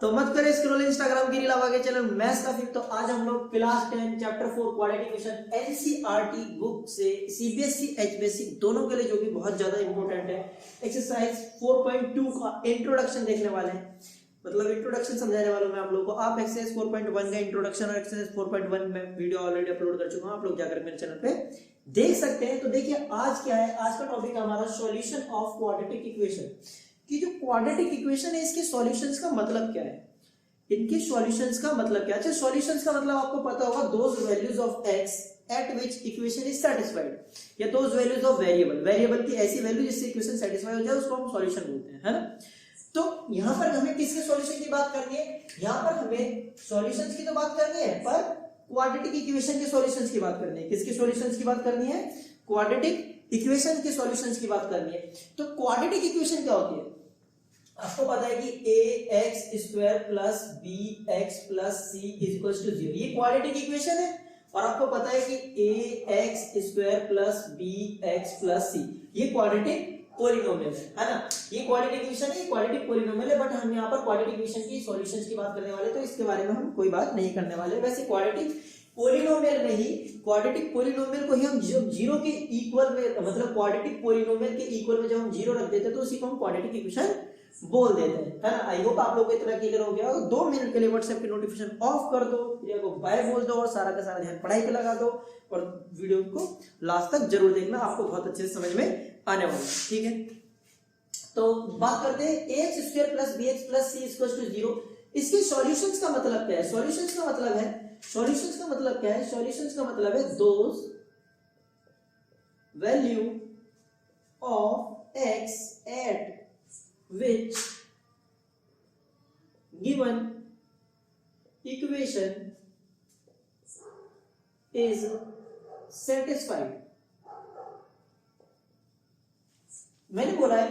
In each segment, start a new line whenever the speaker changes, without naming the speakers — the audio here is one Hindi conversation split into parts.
तो मत करें स्क्रॉल इंस्टाग्राम की रील, आगे चैनल मैथ्स का फिर। तो आज हम लोग class 10 chapter 4 quadratic equation NCERT book से सीबीएसई एचबीएसई दोनों के लिए, जो कि बहुत ज्यादा इंपॉर्टेंट है, एक्सरसाइज 4.2 का इंट्रोडक्शन देखने वाले हैं। मतलब इंट्रोडक्शन समझाने वाला हूं मैं आप लोगों को। आप एक्सरसाइज 4.1 का इंट्रोडक्शन और एक्सरसाइज 4.1 में वीडियो ऑलरेडी अपलोड कर चुका हूं, आप लोग जाकर मेरे चैनल पे देख सकते हैं। तो देखिए आज क्या है, आज का टॉपिक हमारा सॉल्यूशन ऑफ क्वाड्रेटिक इक्वेशन कि जो क्वाड्रेटिक इक्वेशन है इसके सॉल्यूशंस का मतलब क्या है, इनके सॉल्यूशंस का मतलब क्या है। अच्छा, सॉल्यूशंस का मतलब आपको पता होगा, those values of x at which equation is satisfied, या those values of variable, variable की ऐसी वैल्यू जिससे इक्वेशन सेटिस्फाई हो जाए उसको हम सॉल्यूशन बोलते हैं, है ना। तो यहां पर हमें किसके सॉल्यूशन की बात करनी है, यहां पर हमें सॉल्यूशंस की तो बात करनी है, पर क्वाड्रेटिक इक्वेशन के सॉल्यूशंस की बात करनी है। किसके सॉल्यूशंस की बात करनी है, क्वाड्रेटिक इक्वेशन के सॉल्यूशंस की बात करनी है। तो क्वाड्रेटिक इक्वेशन क्या होती है, आपको पता है कि ax square plus bx plus c is equal to 0, ये क्वाड्रेटिक इक्वेशन है। और आपको पता है कि ax square plus bx plus c ये क्वाड्रेटिक पॉलिनोमियल है ना। ये क्वाड्रेटिक इक्वेशन है, क्वाड्रेटिक पॉलिनोमियल है, बट हम यहाँ पर क्वाड्रेटिक इक्वेशन की सॉल्यूशंस की बात करने वाले, तो इसके बारे में हम कोई बात नहीं करने वाले। वैसे क्वाड्रेटिक पॉलिनोमियल में ही, क्वाड्रेटिक पॉलिनोमियल को ही हम जीरो के इक्वल में, मतलब क्वाड्रेटिक पॉलिनोमियल के इक्वल में जब हम जीरो रख देते हैं तो उसी को हम क्वाड्रेटिक इक्वेशन बोल देते हैं, है ना। आई होप आप लोगों को इतना क्लियर हो गया। 2 मिनट के लिए व्हाट्सएप की नोटिफिकेशन ऑफ कर दो, प्रिया को बाय बोल दो और सारा का सारा ध्यान पढ़ाई पे लगा दो, और वीडियो को लास्ट तक जरूर देखना, आपको बहुत अच्छे से समझ में आने वाला है, ठीक है। तो बात करते हैं ax square plus bx plus c equal to 0। इसके सॉल्यूशंस का मतलब क्या है, सॉल्यूशंस का मतलब है, सॉल्यूशंस का मतलब क्या है, सॉल्यूशंस का मतलब है those value of x at which given equation is satisfied। मैंने बोला है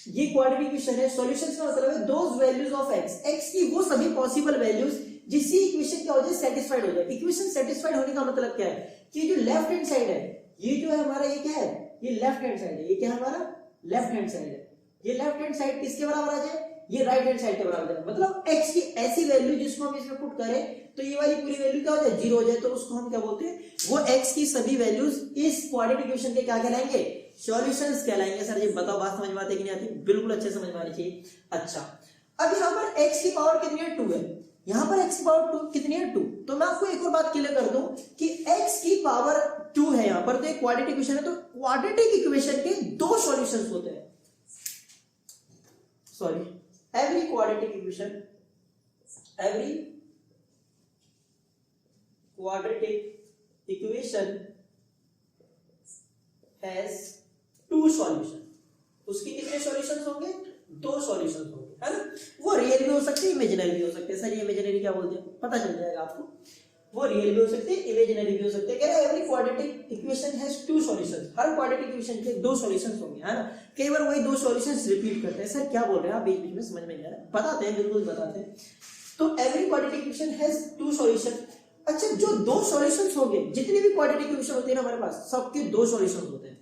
ये क्वाड्रेटिक इक्वेशन है, सॉल्यूशंस का मतलब है दोज वैल्यूज ऑफ x की वो सभी पॉसिबल वैल्यूज जिससे इक्वेशन क्या हो जाए, सेटिस्फाइड हो जाए। इक्वेशन सेटिस्फाइड होने का मतलब क्या है कि जो लेफ्ट हैंड साइड है, ये जो है हमारा, ये क्या है, ये लेफ्ट हैंड साइड है, ये क्या है हमारा लेफ्ट हैंड साइड है। ये लेफ्ट हैंड साइड किसके बराबर आ जाए, ये राइट हैंड साइड के बराबर आ जाए। मतलब x की ऐसी वैल्यू जिसको हम इसमें पुट करें तो ये वाली पूरी वैल्यू क्या हो जाए, 0 हो जाए, तो उसको हम क्या बोलते हैं, वो x की सभी वैल्यूज इस क्वाड्रेटिक इक्वेशन के क्या कहलाएंगे, सॉल्यूशंस कहलाएंगे। सर जी बताओ बात समझ में आती है कि नहीं आती, बिल्कुल अच्छे समझ में आनी चाहिए। अच्छा, अब यहाँ पर x की पावर कितनी है, 2 है, यहाँ पर x की पावर 2 कितनी है, 2। तो मैं आपको एक और बात क्लियर कर दूं कि x की पावर 2 है यहाँ पर, तो एक क्वाड्रेटिक इक्वेशन है, तो क्वाड्रेटिक इक्वेशन के 2 सॉल्यूशंस होते हैं। Sorry, every quadratic equation has 2 solution। उसके कितने सॉल्यूशंस होंगे, 2 सॉल्यूशंस होंगे, है ना। वो रियल भी हो सकते हैं, इमेजिनरी भी हो सकते हैं। सर ये इमेजिनरी क्या बोलते हैं, पता चल जाएगा आपको। वो रियल भी हो सकते हैं, इमेजिनरी भी हो सकते हैं। कह रहे हैं every quadratic equation has 2 solutions, her quadratic equation के 2 सॉल्यूशंस होंगे, है ना। कई बार वही 2 सॉल्यूशंस रिपीट करते हैं। सर क्या बोल रहे हैं आप, बीच बीच में समझ में नहीं आ रहा, बताते हैं, बिल्कुल बताते हैं। तो every quadratic equation has 2 solution. अच्छा, जो 2 सॉल्यूशंस होंगे, जितनी भी क्वाड्रेटिक इक्वेशन होती है ना हमारे पास, सबके 2 सॉल्यूशंस होते हैं।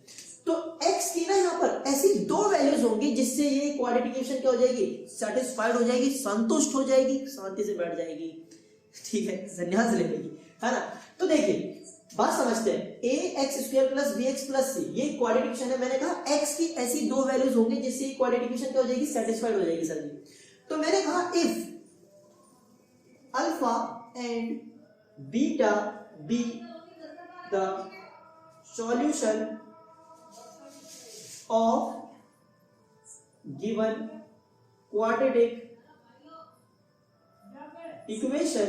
तो x की ना यहाँ पर ऐसी 2 वैल्यूज होंगी जिससे ये क्वाड्रेटिक इक्वेशन क्या हो जाएगी, सेटिस्फाइड हो जाएगी, संतुष्ट हो जाएगी, शांति से बैठ जाएगी, ठीक है, संन्यास ले लेगी, है ना। तो देखिए बात समझते हैं, ax square plus bx plus c ये क्वाड्रेटिक इक्वेशन है। मैंने कहा x की ऐसी 2 वैल्यूज होंगी जिससे ये क्वाड्रेटिक इक्वेशन क्या हो जाएगी, सेटिस्फाइड हो जाएगी। सर जी तो मैंने कहा if alpha and beta be the solution of given quadratic equation।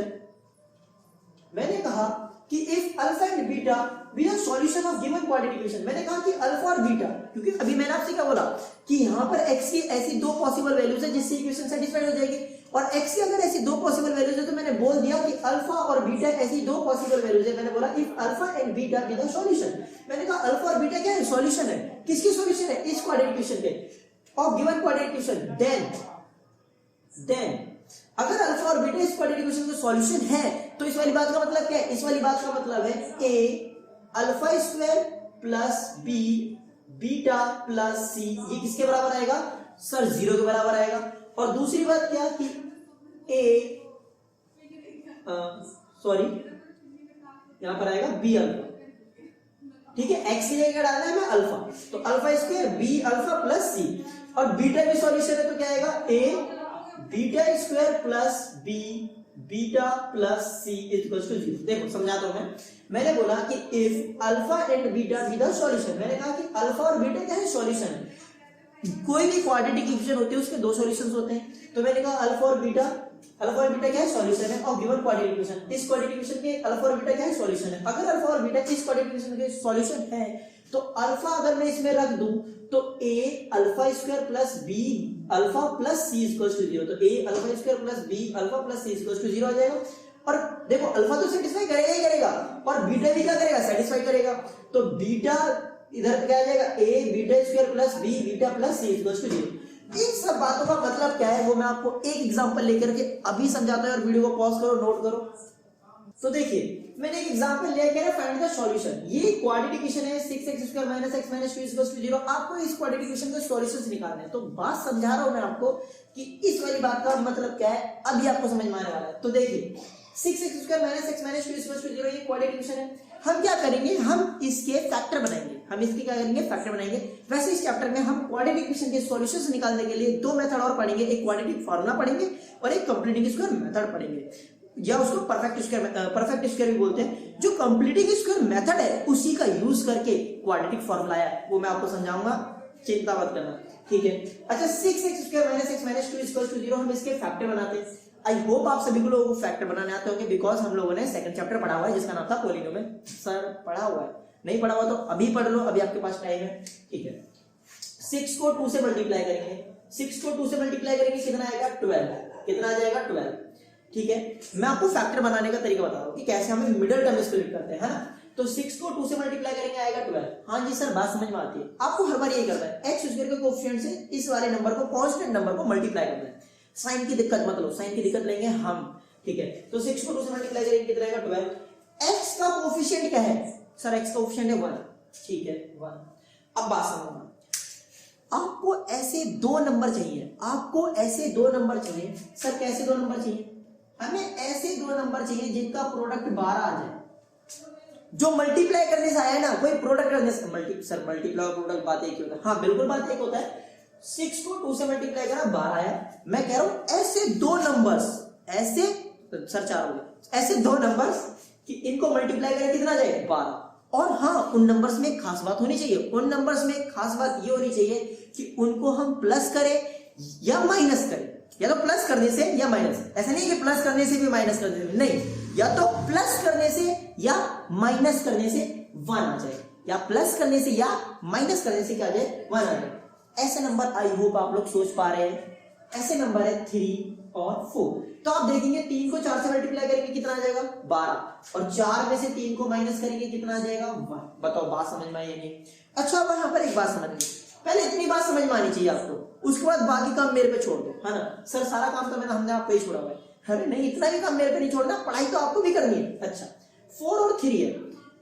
मैंने कहा कि if alpha and beta be the solution of given quadratic equation। मैंने कहा कि अल्फा और बीटा, क्योंकि अभी मैंने आपसे क्या बोला कि यहां पर x की ऐसी 2 पॉसिबल वैल्यूज है जिससे इक्वेशन सेटिस्फाइड हो जाएगी, और x की अगर ऐसी 2 पॉसिबल वैल्यूज है तो मैंने बोल दिया कि अल्फा और बीटा ऐसी 2 पॉसिबल वैल्यूज है। मैंने बोला if alpha and beta be the solution. मैंने कहा अल्फा और बीटा क्या है, सॉल्यूशन है। किसकी सॉल्यूशन है, इस क्वाड्रेटिक इक्वेशन के of given quadratic equation. Then अगर अल्फा और बीटा इस क्वाड्रेटिक इक्वेशन का सॉल्यूशन है तो इस वाली बात का मतलब क्या है, इस वाली बात का मतलब है a alpha square plus b beta plus c ये किसके बराबर आएगा, सर 0 के बराबर आएगा। और दूसरी बात क्या कि सॉरी यहाँ पर आएगा बी अल्फा, ठीक है। एक्स की जगह क्या डालना है हमें, अल्फा, तो alpha square B alpha plus C, और बीटा भी सॉल्यूशन है तो क्या आएगा, A beta square plus B beta plus C equals to 0। देखो समझाता हूं मैंने बोला कि if alpha and beta be the solution, मैंने कहा कि अल्फा और बीटा क्या है, सॉल्यूशन है। कोई भी क्वाड्रेटिक इक्वेशन होती है उसके दो सॉल्यूशंस होते हैं, तो मैंने कहा अल्फा और बीटा क्या है, सॉल्यूशन है। और गिवन क्वाड्रेटिक इक्वेशन, इस क्वाड्रेटिक इक्वेशन के अल्फा और बीटा क्या है, सॉल्यूशन है। अगर अल्फा और बीटा इस क्वाड्रेटिक इक्वेशन के सॉल्यूशन है तो अल्फा अगर मैं इसमें रख दूं तो a alpha square plus b alpha plus c equals to 0, तो a alpha square plus b alpha plus c equals to 0 आ जाएगा। और देखो अल्फा तो सेटिस्फाई करेगा ही करेगा, और बीटा भी क्या करेगा, सेटिस्फाई करेगा। तो बीटा इधर क्या आ जाएगा, a beta square plus b beta plus c equals to 0। इन सब बातों का मतलब क्या है वो मैं आपको एक एग्जांपल लेकर के अभी समझाता हूं, और वीडियो को पॉज करो, नोट करो। तो देखिए मैंने एक एग्जांपल लिया, कह रहा फाइंड द सॉल्यूशन। ये क्वाड्रेटिक इक्वेशन है 6x² - x - 2 = 0। आपको इस क्वाड्रेटिक इक्वेशन के सॉल्यूशंस निकालने हैं। तो बात समझा रहा हूं मैं आपको कि इस वाली बात का मतलब क्या है, अभी आपको समझ में आने वाला है। तो देखिए 6x² - x - 2 = 0 ये क्वाड्रेटिक इक्वेशन है। हम क्या करेंगे, हम इसके फैक्टर बनाएंगे, हम इसके क्या करेंगे, फैक्टर बनाएंगे। वैसे इस चैप्टर में हम क्वाड्रेटिक इक्वेशन के सॉल्यूशंस निकालने के लिए दो मेथड और पढ़ेंगे, एक क्वाड्रेटिक फार्मूला पढ़ेंगे और एक कंप्लीटिंग स्क्वायर मेथड पढ़ेंगे, या उसको परफेक्ट स्क्वायर भी बोलते हैं। जो कंप्लीटिंग स्क्वायर मेथड है उसी का यूज करके क्वाड्रेटिक फार्मूला है वो मैं आपको समझाऊंगा, चिंता मत करना, ठीक है। अच्छा 6x² - x - 2 = 0 हम इसके फैक्टर बनाते हैं। आई होप आप सभी को लोगों को फैक्टर बनाने आते होंगे, बिकॉज हम लोगों ने सेकंड चैप्टर पढ़ा हुआ है जिसका नाम था पॉलिनोमियल। सर पढ़ा हुआ है, नहीं पढ़ा हुआ तो अभी पढ़ लो, अभी आपके पास टाइम है, ठीक है। 6 को 2 से मल्टीप्लाई करेंगे, 6 को 2 से मल्टीप्लाई करेंगे कितना आएगा, 12, कितना आ जाएगा 12, ठीक है। मैं आपको फैक्टर बनाने का तरीका बता रहा हूं कि कैसे हम मिडिल टर्म स्प्लिट करते हैं, है ना। तो 6 को 2 से मल्टीप्लाई करेंगे आएगा 12। हाँ जी सर बात समझ में आती है। आपको हर बार ये करना है, एक्स स्क्वायर के कोएफिशिएंट से इस वाले नंबर को, कांस्टेंट नंबर को मल्टीप्लाई करना है। साइन की दिक्कत मत लो, साइन की दिक्कत लेंगे हम, ठीक है। तो 6 को 2 से मल्टीप्लाई करेंगे कितना आएगा 12। एक्स का कोएफिशिएंट क्या है सर, एक्स का कोएफिशिएंट है 1, ठीक है 1। अब बात समझना, आपको ऐसे दो नंबर चाहिए, आपको ऐसे दो नंबर चाहिए। सर कैसे दो नंबर चाहिए, हमें ऐसे दो नंबर चाहिए जिनका प्रोडक्ट 12 आ जाए। जो मल्टीप्लाई करने से आया है ना, कोई प्रोडक्ट करने से सर मल्टीप्लाई और प्रोडक्ट बात एक ही होता है, हाँ बिल्कुल बात एक होता है। 6 को 2 से मल्टीप्लाई करा 12 आया। मैं कह रहा हूं ऐसे दो नंबर्स, ऐसे सर 4 हो गए, ऐसे दो नंबर्स कि इनको मल्टीप्लाई करें कितना जाए 12। और हाँ उन नंबर्स में एक खास बात होनी चाहिए, उन नंबर्स में एक खास बात ये होनी चाहिए कि उनको हम प्लस करें या माइनस करें, या तो प्लस करने से या माइनस। ऐसा नहीं कि प्लस करने से भी माइनस करने से, नहीं, या तो प्लस करने से या माइनस करने से 1 आ जाए, या प्लस करने से या माइनस करने से क्या आ जाए 1 आ जाए। ऐसे नंबर आई होप आप लोग सोच पा रहे हैं। ऐसे नंबर है 3 और 4। तो आप देखेंगे 3 को 4 से मल्टीप्लाई करेंगे कितना आ जाएगा 12, और 4 में से 3 को माइनस करेंगे कितना आ जाएगा 1। बताओ बात समझ में आई नहीं। अच्छा अब यहाँ पर एक बात समझिए, पहले इतनी बात समझ में आनी चाहिए आपको, उसके बाद बाकी काम मेरे पे छोड़ दो, है ना। सर सारा काम तो हमने आप पे ही छोड़ा हुआ है। अरे नहीं, इतना भी काम मेरे पे नहीं छोड़ना, पढ़ाई तो आपको भी करनी है। अच्छा 4 और 3 है,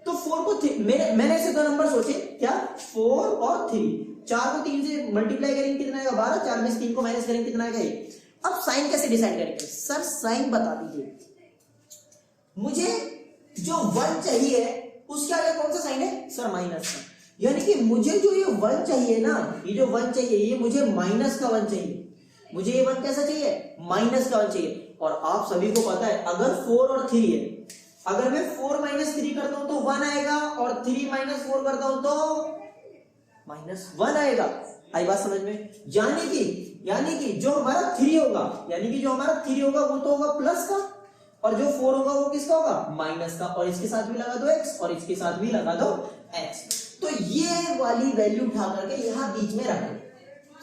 तो 4 को मैंने ऐसे दो नंबर सोचे, क्या 4 और 3। 4 को 3 से मल्टीप्लाई करेंगे कितना आएगा 12, 4 में से 3 को माइनस करेंगे कितना आएगा 1। अब साइन कैसे डिसाइड करेंगे, सर साइन बता दीजिए मुझे। जो 1 चाहिए उसके आगे कौन सा साइन है सर, माइनस का। यानी कि मुझे जो ये 1 चाहिए ना, ये जो 1 चाहिए ये मुझे माइनस का 1 चाहिए, मुझे ये 1 कैसा चाहिए, माइनस का 1 चाहिए। और आप सभी को पता है अगर 4 और 3 है, अगर मैं 4 - 3 करता हूं तो 1 आएगा, और 3 - 4 करता हूं तो -1 आएगा। आई बात समझ में। यानी कि जो हमारा 3 होगा, यानी कि जो हमारा 3 होगा वो तो होगा प्लस का, और जो 4 होगा वो किसका होगा, माइनस का। और इसके साथ भी लगा दो x, और इसके साथ भी लगा दो x। तो ये वाली वैल्यू उठा करके यहां बीच में रखो,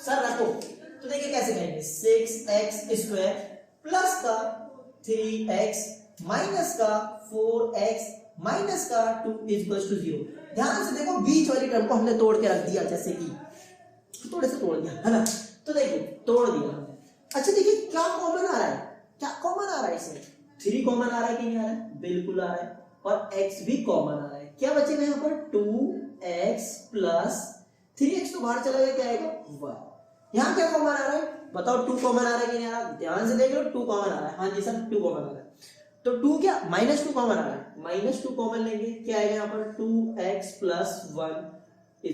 सर रखो। तो देखिए कैसे करेंगे, 6x² प्लस का 3x माइनस का 4x माइनस का 2 = 0। ध्यान से देखो बीच वाली टर्म को हमने तोड़ के रख दिया, जैसे कि थोड़े से तोड़ दिया, है ना। तो देखिए तोड़ दिया हमने। अच्छा देखिए क्या कॉमन आ रहा है, क्या कॉमन आ रहा है इसमें, 3 कॉमन आ रहा है कि नहीं आ रहा है, बिल्कुल आ रहा है, और x भी कॉमन आ रहा है। क्या बचेगा यहाँ पर 2x प्लस 3x तो बाहर चला गया, क्या आएगा 1। यहाँ क्या कॉमन आ रहा है बताओ, 2 कॉमन आ रहा है कि नहीं आ रहा, ध्यान से देख लो 2 कॉमन आ रहा है। हाँ जी सर 2 कॉमन आ रहा है। तो 2 क्या -2 कॉमन आ रहा है, -2 कॉमन लेंगे, क्या आएगा यहाँ पर 2x + 1 = 0।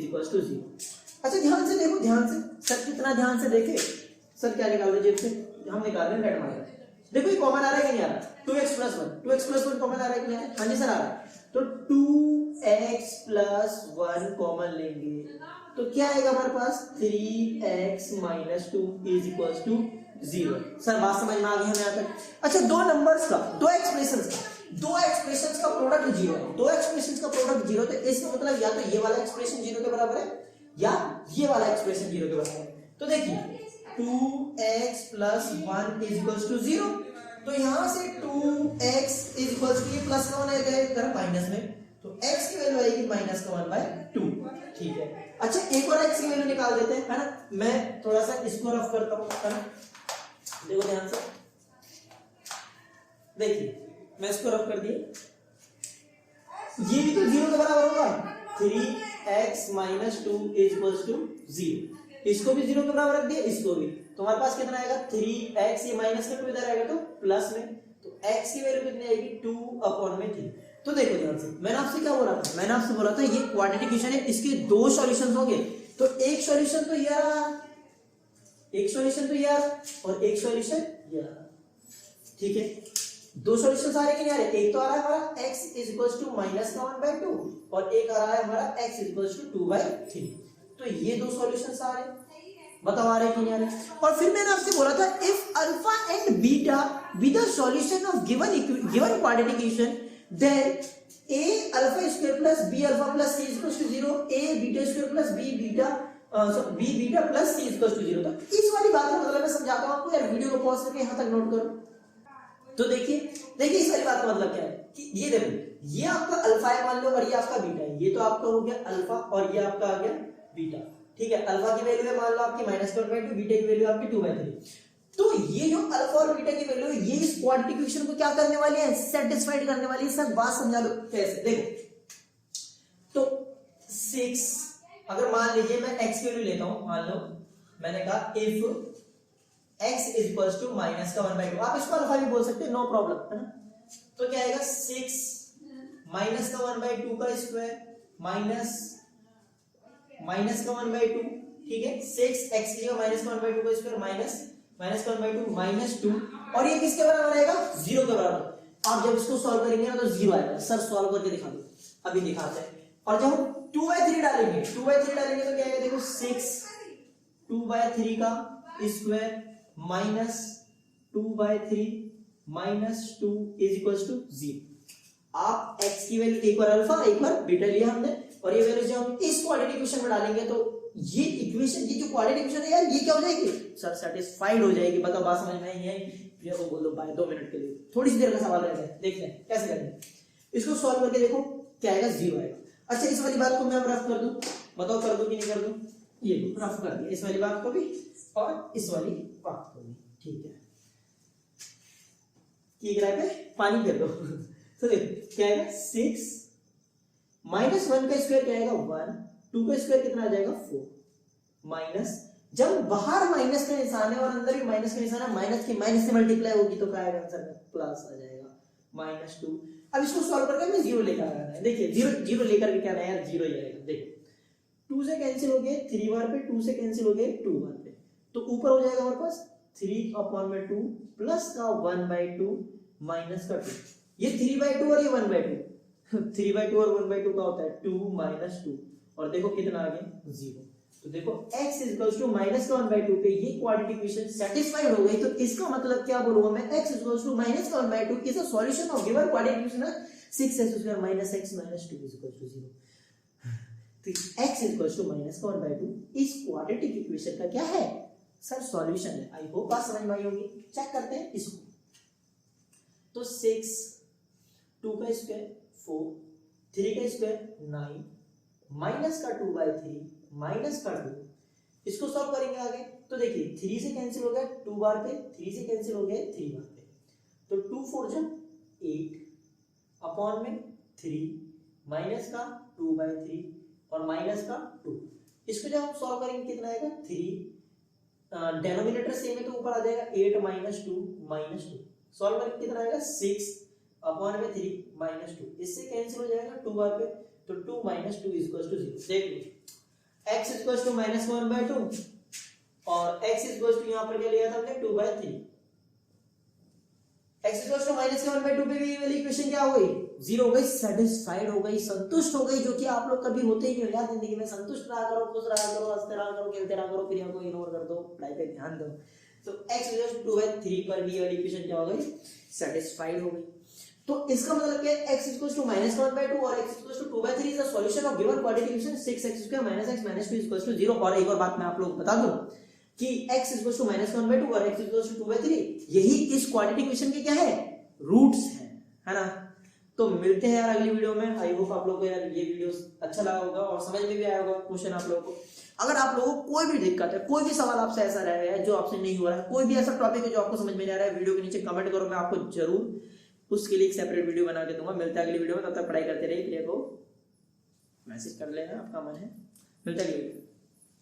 अच्छा ध्यान से देखो, ध्यान से, सर कितना ध्यान से देखे, सर क्या निकाल रहे जेब से, हम निकाल रहे हैं नेट मार, देखो ये कॉमन आ रहा है कि नहीं आ रहा, 2x + 1, 2x + 1 कॉमन आ रहा है कि नहीं आ रहा, हाँ जी सर आ रहा है। तो 2x + 1 कॉमन लेंगे तो क्या आएगा हमारे पास 3x - 2 = 0। सर बात समझ में आ गई हमें यहाँ तक। अच्छा दो नंबर्स का, दो एक्सप्रेशंस का प्रोडक्ट 0 है, दो एक्सप्रेशंस का प्रोडक्ट 0, तो इसका मतलब या तो ये वाला एक्सप्रेशन 0 के बराबर है या ये वाला एक्सप्रेशन 0 के बराबर है। तो देखिए 2x + 1 = 0, तो यहां से 2x = ये प्लस का होना है इधर माइनस में, तो x की वैल्यू आएगी -1/2, ठीक है। अच्छा एक और x की वैल्यू निकाल देते हैं, है ना, मैं थोड़ा सा इसको रफ करता हूं, है ना, देखो ध्यान से, देखिए मैं इसको रफ कर दिया, ये भी तो 0 के बराबर होगा, 3x - 2 = 0, इसको भी 0 के बराबर रख दिया, इसको भी, तो हमारे पास कितना आएगा 3x, ये माइनस का 2 इधर आएगा तो प्लस में, तो x की वैल्यू कितनी आएगी 2/3। तो देखो ध्यान से, मैंने आपसे क्या बोला था, मैंने आपसे बोला था ये क्वाड्रेटिक इक्वेशन है, इसके दो सॉल्यूशंस होंगे, तो एक सॉल्यूशन तो ये रहा, एक सॉल्यूशन तो ये रहा और एक सॉल्यूशन ये रहा, ठीक है। दो सॉल्यूशंस आ रहे कि नहीं आ रहे, एक तो आ रहा है हमारा x = -1/2 और एक आ रहा है हमारा x = 2/3, तो ये दो सॉल्यूशंस आ रहे हैं, बताओ आ रहे कि नहीं आ रहे। और फिर मैंने आपसे बोला था if alpha and beta be the solution of given quadratic equation then a alpha square plus b alpha plus c = 0, a beta square plus b beta plus c = 0। तो इस वाली बात का मतलब मैं समझाता हूं आपको यार, वीडियो को पॉज करके यहां तक नोट करो। तो देखिए इस वाली बात का मतलब क्या है कि ये देखो, ये आपका अल्फा है मान लो और ये आपका बीटा है, ये तो आपका हो गया अल्फा और ये आपका आ गया बीटा, ठीक है। अल्फा की वैल्यू है मान लो आपकी -1/2, बीटा की वैल्यू आपकी 2/3, तो ये जो अल्फा और बीटा की वैल्यू ये इस क्वाड्रेटिक इक्वेशन को क्या करने वाली है, सेटिस्फाइड करने वाली है। सर बात समझा दो कैसे, देखो तो 6, अगर मान लीजिए मैं x की वैल्यू लेता हूं, मान लो मैंने कहा इफ x = -1/2, आप इसको अल्फा भी बोल सकते हैं, नो प्रॉब्लम, है ना। तो क्या आएगा 6 -1/2 का स्क्वायर -1/2, ठीक है, 6x की जगह -1/2 का स्क्वायर -1/2 -2, और ये किसके बराबर आएगा 0 के बराबर। आप जब इसको सॉल्व करेंगे ना तो 0 आएगा। सर सॉल्व करके दिखा दो, अभी दिखाते हैं। और जब हम 2/3 डालेंगे, 2/3 डालेंगे तो क्या आएगा, देखो 6 2/3 का स्क्वायर -2/3 -2 = 0। आप x की वैल्यू एक बार अल्फा एक बार बीटा लिया हमने, और ये वैल्यू जब हम इस क्वाड्रेटिक इक्वेशन में डालेंगे तो ये इक्वेशन, ये जो क्वाड्रेटिक इक्वेशन है यार, ये क्या हो जाएगी सर, सेटिस्फाइड हो जाएगी। बताओ बात समझ में आई है, ये वो बोल दो भाई 2 मिनट के लिए, थोड़ी सी देर का सवाल रहता है, देखते हैं कैसे करेंगे। इसको सॉल्व करके देखो क्या आएगा, 0 आएगा। अच्छा इस वाली बात को मैं रफ कर दूं, बताओ कर दूं कि नहीं कर दूं, ये रफ कर दिया, इस वाली बात को भी और इस वाली बात को भी, ठीक है। की ग्राफ है पानी कर दो तो देखो क्या आएगा 6 -1 का स्क्वायर क्या आएगा 1, 2 का स्क्वायर कितना आ जाएगा 4, माइनस, जब बाहर माइनस का निशान है और अंदर भी माइनस का निशान है, माइनस की माइनस से मल्टीप्लाई होगी तो क्या आएगा आंसर में प्लस आ जाएगा -2। अब इसको सॉल्व करके हमें 0 लेकर आना है, देखिए 0 लेकर के क्या आना है यार, 0 ही आएगा। देखो 2 से कैंसिल हो गए 3 बार पे, 2 से कैंसिल हो गए 2 बार पे, तो ऊपर हो जाएगा हमारे पास 3/2 प्लस का 1/2 माइनस का 2, ये 3/2 और ये 1/2 3/2 और 1/2 का होता है 2 - 2, और देखो कितना आ गया 0। तो देखो x = -1/2 पे ये क्वाड्रेटिक इक्वेशन सेटिस्फाइड हो गई, तो इसका मतलब क्या बोलूंगा मैं, x = -1/2 is a solution of given quadratic equation 6x² - x - 2 = 0। तो x = -1/2 इस क्वाड्रेटिक इक्वेशन का क्या है सर, सॉल्यूशन है। आई होप बात समझ में आई होगी। चेक करते हैं इसको, तो 6 2 का स्क्वायर 4, 3 का स्क्वायर 9, माइनस का 2/3 माइनस का 2, इसको सॉल्व करेंगे आगे। तो देखिए 3 से कैंसिल हो गया 2 बार पे, 3 से कैंसिल हो गया 3 बार पे, तो 2 4 जा 8 अपॉन में 3 माइनस का 2/3 और माइनस का 2, इसको जब हम सॉल्व करेंगे कितना आएगा 3, डेनोमिनेटर सेम है तो ऊपर आ जाएगा 8 - 2 - 2, सॉल्व करके कितना आएगा 6 अपॉन में 3 माइनस 2, इससे कैंसिल हो जाएगा 2 बार पे, तो 2 माइनस 2 इक्वल टू 0। देख लो x इक्वल टू माइनस 1/2 और x इक्वल टू यहाँ पर क्या लिया था हमने 2/3। x इक्वल टू माइनस 1/2 पे भी ये वाली इक्वेशन क्या हो गई, 0 हो गई, सेटिस्फाइड हो गई, संतुष्ट हो गई, जो कि आप लोग कभी होते ही नहीं हो यार जिंदगी में। संतुष्ट रहा करो, खुश रहा करो, हंसते रहा करो, खेलते रहा करो, क्रिया को इग्नोर कर दो, पढ़ाई पे ध्यान दो। तो x इक्वल टू 2/3 पर भी ये वाली इक्वेशन क्या हो गई, सेटिस्फाइड हो गई। तो इसका मतलब क्या है, x इक्वल टू माइनस 1/2 और x equal to 2/3 is the solution of given quadratic equation 6x² minus x minus 2 equal to 0। और एक और बात मैं आप लोगों को बता दूं कि x इक्वल टू माइनस 1/2 और x इक्वल टू 2/3 यही इस क्वाड्रेटिक इक्वेशन के क्या है, रूट्स हैं, है ना। तो मिलते हैं यार अगली वीडियो में। आई होप आप लोगों को यार ये वीडियो अच्छा लगा होगा और समझ में भी आया होगा क्वेश्चन आप लोगों को। अगर आप लोगों को कोई भी दिक्कत है, कोई भी सवाल आपसे ऐसा रह गया है जो आपसे नहीं हो रहा है, कोई भी ऐसा टॉपिक है जो आपको समझ में नहीं आ रहा है, वीडियो के नीचे कमेंट करो, मैं आपको जरूर उसके लिए एक सेपरेट वीडियो बना के दूंगा। मिलता है अगली वीडियो में, तब तक पढ़ाई करते रहिए, प्रिया को मैसेज कर लेना आपका मन है। मिलता है अगली वीडियो।